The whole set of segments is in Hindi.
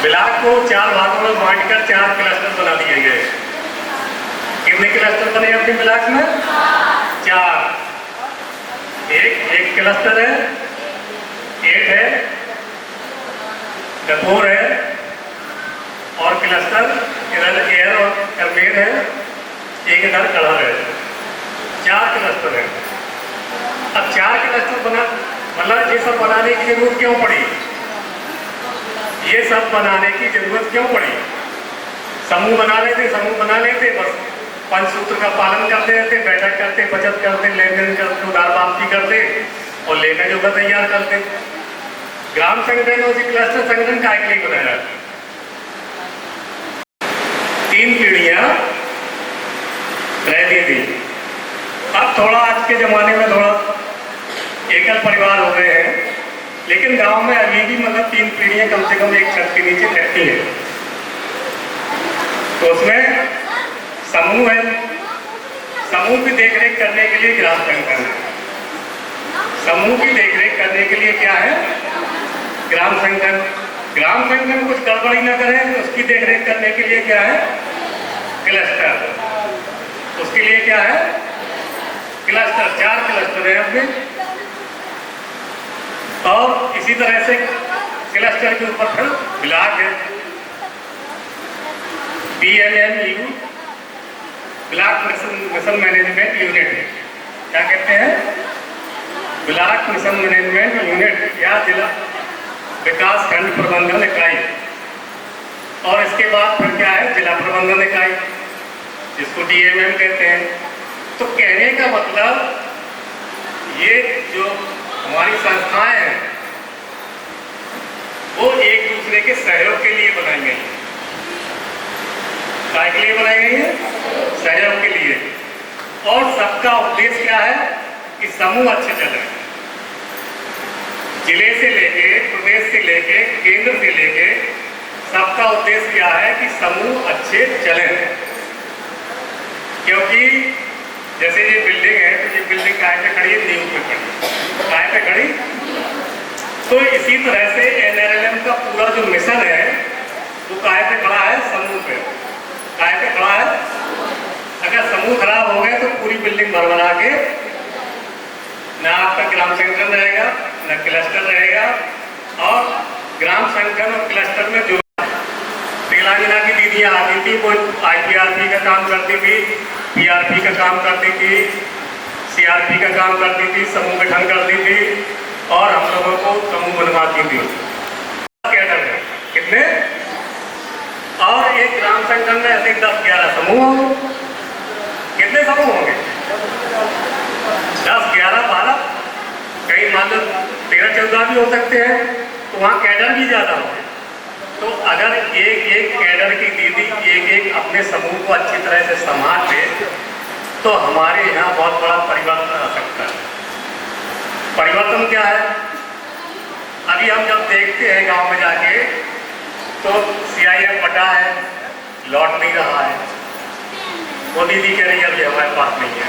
ब्लॉक को 4 भागों में बांटकर 4 क्लस्टर बना दिए गए। कितने क्लस्टर बने अपने ब्लॉक में? 4। एक क्लस्टर है, 8 है, डकोर है, और क्लस्टर इधर एयर और कर्मेर है, एक इधर कलर है। 4 क्लस्टर है। अब 4 क्लस्टर बना, मतलब ये सब बनाने की जरूरत क्यों पड़ी? ये सब बनाने की जरूरत क्यों पड़ी? समूह बना लेते, बस पंचसूत्र का पालन करते रहते, बैठक करते, बचत करते, लेन देन करते, उधार वापसी करते और लेखा जोखा तैयार करते। ग्राम संगठन और क्लस्टर संगठन का एक लिए बनाया जाता है। 3 पीढ़ियां रहती थी। अब थोड़ा आज के जमाने में थोड़ा एकल परिवार हो गए हैं, लेकिन गांव में अभी भी मतलब 3 पीढ़ियां कम से कम एक छत के नीचे रहती हैं। तो उसमें समूह है, समूह की देखरेख करने के लिए ग्राम संगठन है। समूह की देखरेख करने के लिए क्या है? ग्राम संगठन। ग्राम संगठन कुछ गड़बड़ी न करे तो उसकी देखरेख करने के लिए क्या है? क्लस्टर। उसके लिए क्या है? क्लस्टर। 4 क्लस्टर है अपने। और इसी तरह से क्लस्टर के ऊपर फिर ब्लॉक है, BMMU, block mission management unit है। क्या कहते हैं? ब्लॉक मिशन मैनेजमेंट यूनिट या जिला विकास खंड प्रबंधन इकाई। और इसके बाद फिर क्या है? जिला प्रबंधन इकाई, जिसको DMM कहते हैं। तो कहने का मतलब ये जो हमारी संस्थाएं हैं वो एक दूसरे के सहयोग के लिए बनाई गई है। क्या के लिए बनाई गई है? सहयोग के लिए। और सबका उद्देश्य क्या है? कि समूह अच्छे चले। जिले से लेके, प्रदेश से लेके, केंद्र से लेके, सबका उद्देश्य क्या है? कि समूह अच्छे चले। क्योंकि जैसे ये बिल्डिंग है, तो ये बिल्डिंग काय पे खड़ी है? नींव पे खड़ी। काय पे खड़ी? तो इसी तरह से NRLM का पूरा जो मिशन है वो काय पे खड़ा है? समूह पे। काय पे खड़ा है? अगर समूह खराब हो गए तो पूरी बिल्डिंग भरभरा के ना आपका ग्राम संगठन रहेगा, ना क्लस्टर रहेगा। और ग्राम संगठन और क्लस्टर में जो तेलंगाना की दीदियां आती थी वो IPRP का काम करती थी, PRP का काम करती थी, CRP का काम करती थी, समूह गठन करती थी और हम लोगों को समूह बनवाती थी। कैडर है कितने? और एक ग्राम संगठन में ऐसे 10-11 समूह होंगे। कितने समूह होंगे? 10, 11, 12, कई मान लो 13-14 भी हो सकते हैं। तो वहाँ कैडर भी ज्यादा होंगे। तो अगर एक कैडर की दीदी एक अपने समूह को अच्छी तरह से संभाल ले तो हमारे यहाँ बहुत बड़ा परिवर्तन आ सकता है। परिवर्तन क्या है? अभी हम जब देखते हैं गांव में जाके तो CIF बटा है, लौट नहीं रहा है। वो दीदी कह रही है अभी हमारे पास नहीं है।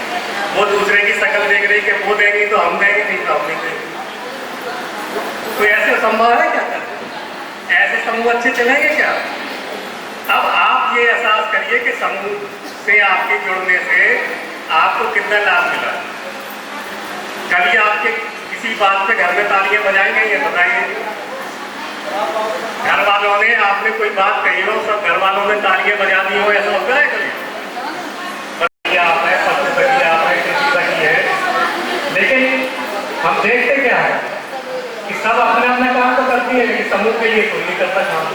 वो दूसरे की शक्ल देख रही कि वो देंगी तो हम देंगे, नहीं तो हम नहीं देंगे। तो ऐसे संभव है क्या? ऐसे समूह अच्छे चलेंगे क्या? अब आप ये एहसास करिए कि समूह से आपके जुड़ने से आपको कितना लाभ मिला। कभी आपके किसी बात पे घर में तालियां बजाएंगे? ये बताइए। घर वालों ने आपने कोई बात कही हो, सब घर वालों ने तालियां बजा दी हो, ऐसा होता है कभी? आपने सबसे सही आपने किसी सही है, लेकिन हम देखते क्या है कि सब अपने अपने काम तो करती है, लेकिन समूह के लिए कोई नहीं करता काम।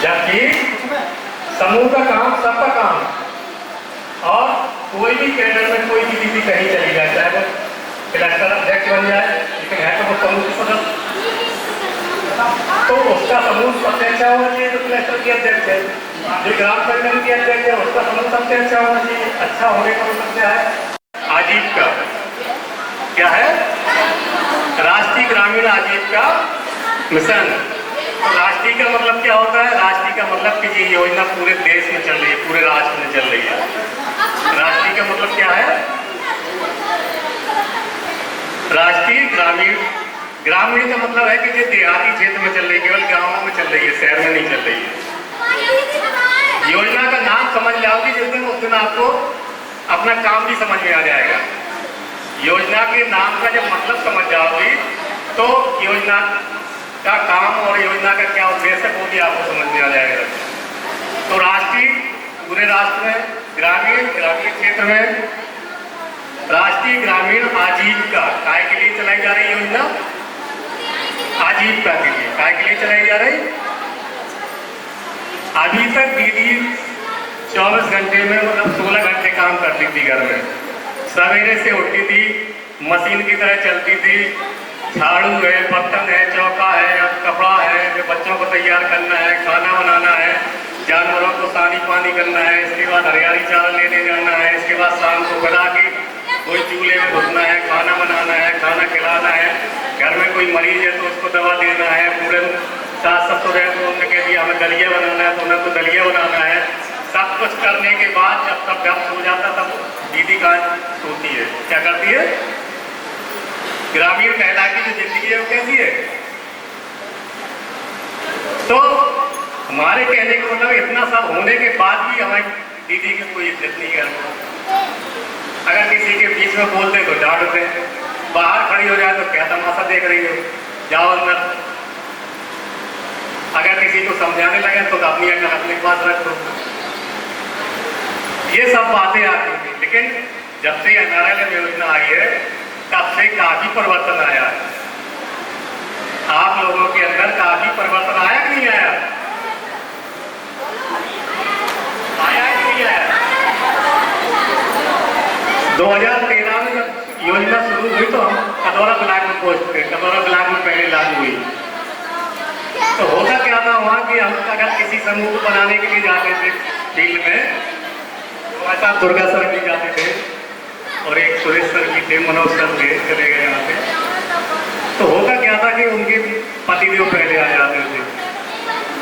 जबकि समूह का काम सबका काम है। और कोई भी कैडर में कोई भी दीदी कहीं चली जाए, चाहे वो क्लस्टर अध्यक्ष बन जाए, लेकिन है तो वो समूह की सदस्य, तो उसका समूह सबसे अच्छा होना चाहिए। तो क्लस्टर की अध्यक्ष है, जो ग्राम संगठन की अध्यक्ष है, उसका समूह सबसे अच्छा होना चाहिए। अच्छा होने का मतलब क्या है? आजीविका क्या है? राष्ट्रीय ग्रामीण आजीविका मिशन। तो राष्ट्रीय का मतलब क्या होता है? राष्ट्रीय का मतलब कि ये योजना पूरे देश में चल रही है, पूरे राष्ट्र में चल रही है। राष्ट्रीय का मतलब क्या है? राष्ट्रीय ग्रामीण ग्रामीण का मतलब है कि जो देहाती क्षेत्र में चल रही है, केवल गाँवों में चल रही है, शहर में नहीं चल रही है। योजना का नाम समझ जाओगी जिस दिन, उस दिन आपको अपना काम भी समझ में आ जाएगा। योजना के नाम का जब मतलब समझ जाओगी तो योजना का काम और योजना का क्या उद्देश्य है वो भी आपको समझ में आ जाएगा। तो राष्ट्रीय, पूरे राष्ट्र में ग्रामीण क्षेत्र में राष्ट्रीय ग्रामीण आजीविका काय के लिए चलाई जा रही योजना, आजीविका के लिए काय के लिए चलाई जा रही। अभी तक दीदी 24 घंटे में मतलब 16 घंटे काम करती थी घर में। सवेरे से उठती थी, मशीन की तरह चलती थी, झाड़ू है, बर्तन है, चौका है, कपड़ा है, बच्चों को तैयार करना है, खाना बनाना है, जानवरों को पानी पानी करना है, इसके बाद हरियाली चारा लेने जाना है, इसके बाद शाम को बना के कोई चूल्हे में घुसना है, खाना बनाना है, खाना खिलाना है, घर में कोई मरीज है तो उसको दवा देना है, पूरे सास ससुर है तो उन्होंने कह दिया हमें दलिया बनाना है तो उन्हें तो दलिया बनाना है। सब कुछ करने के बाद जब तक घर सो जाता तब दीदी कहाँ सोती है, क्या करती है। ग्रामीण महिला की जो जिंदगी है वो कैसी है। तो हमारे कहने का मतलब इतना सब होने के बाद भी हमारी दीदी की कोई इज्जत नहीं करती। अगर किसी के बीच में बोल दे तो डांट दे, बाहर खड़ी हो जाए तो क्या तमाशा देख रही हो, जाओ अंदर। अगर किसी को समझाने लगे तो अपनी अकल अपने पास रखो। ये सब बातें आती थी, लेकिन जब से NRLM योजना आई है तब से काफी परिवर्तन आया है। आप लोगों के अंदर काफी परिवर्तन आया कि नहीं आया? आया कि नहीं आया? 2013 में जब योजना शुरू हुई तो हम कदौरा ब्लॉक में पहुंच गए। कदौरा ब्लॉक में पहले लागू हुई तो होता क्या था वहाँ कि हम अगर किसी समूह को बनाने के लिए जाते थे फील्ड में, तो ऐसा दुर्गा सर भी जाते थे और एक सुरेश सर भी थे, मनोज सर थे, चले गए यहाँ पे। तो होता क्या था कि उनके पतिदेव पहले आ जाते थे।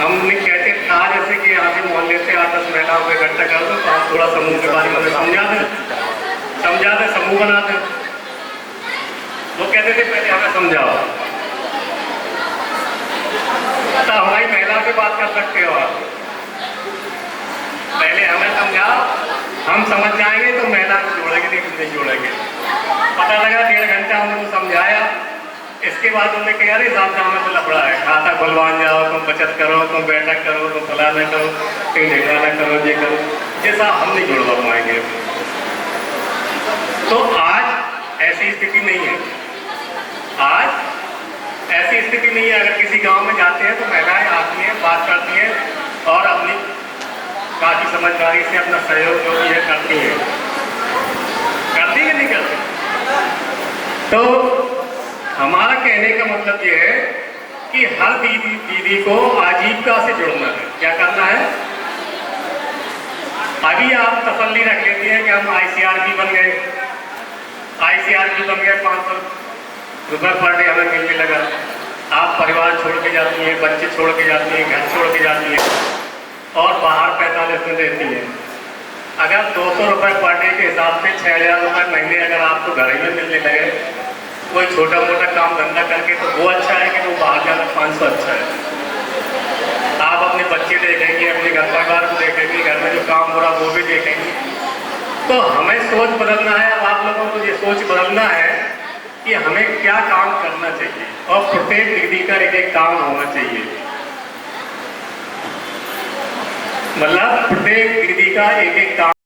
हमने कहते था जैसे कि यहाँ से मोहल्ले से 8-10 महिलाओं को इकट्ठा कर दो तो आप थोड़ा समूह के बारे में समझा दें, समूह बना दें। वो कहते थे पहले हमें समझाओ, तो हमारी महिला की बात कर सकते हो आप, पहले हमें समझाओ, हम समझ जाएंगे तो महिला को जोड़ेंगे, नहीं जोड़ेंगे। पता लगा 1.5 घंटा हमने समझाया, इसके बाद उन्होंने कहा अरे साहब हमें तो लफड़ा है, खाता खुलवान जाओ, तुम बचत करो, तुम बैठक करो, तुम फलाना करो, कहीं ढिकाना करो, ये करो, जैसा हम नहीं जुड़वा पाएंगे। तो आज ऐसी स्थिति नहीं है, आज ऐसी स्थिति नहीं है। अगर किसी गांव में जाते हैं तो महिलाएं आती हैं, बात करती हैं और अपनी काफी समझदारी से अपना सहयोग जो भी है करती है कि नहीं करती। तो हमारा कहने का मतलब ये है कि हर दीदी को आजीविका से जुड़ना है। क्या करना है? अभी आप तसल्ली रख लेती हैं कि हम ICRP बन गए, ICRP बन गए, 500 रुपये पर डे हमें मिलने लगा। आप परिवार छोड़ के जाती हैं, बच्चे छोड़ के जाती हैं, घर छोड़ के जाती हैं और बाहर 45 दिन रहती हैं। अगर 200 रुपये पर डे के हिसाब से 6000 रुपये महीने अगर आपको घर में मिलने लगे, कोई छोटा मोटा काम धंधा करके, तो वो अच्छा है कि वो बाहर जाना 500 अच्छा है। आप अपने बच्चे देखेंगे, अपने घर परिवार को देखेंगे, घर में जो काम हो रहा वो भी देखेंगे। तो हमें सोच बदलना है। अब आप लोगों को ये सोच बदलना है कि हमें क्या काम करना चाहिए और प्रत्येक दीदी का एक काम होना चाहिए। मतलब प्रत्येक दीदी का एक काम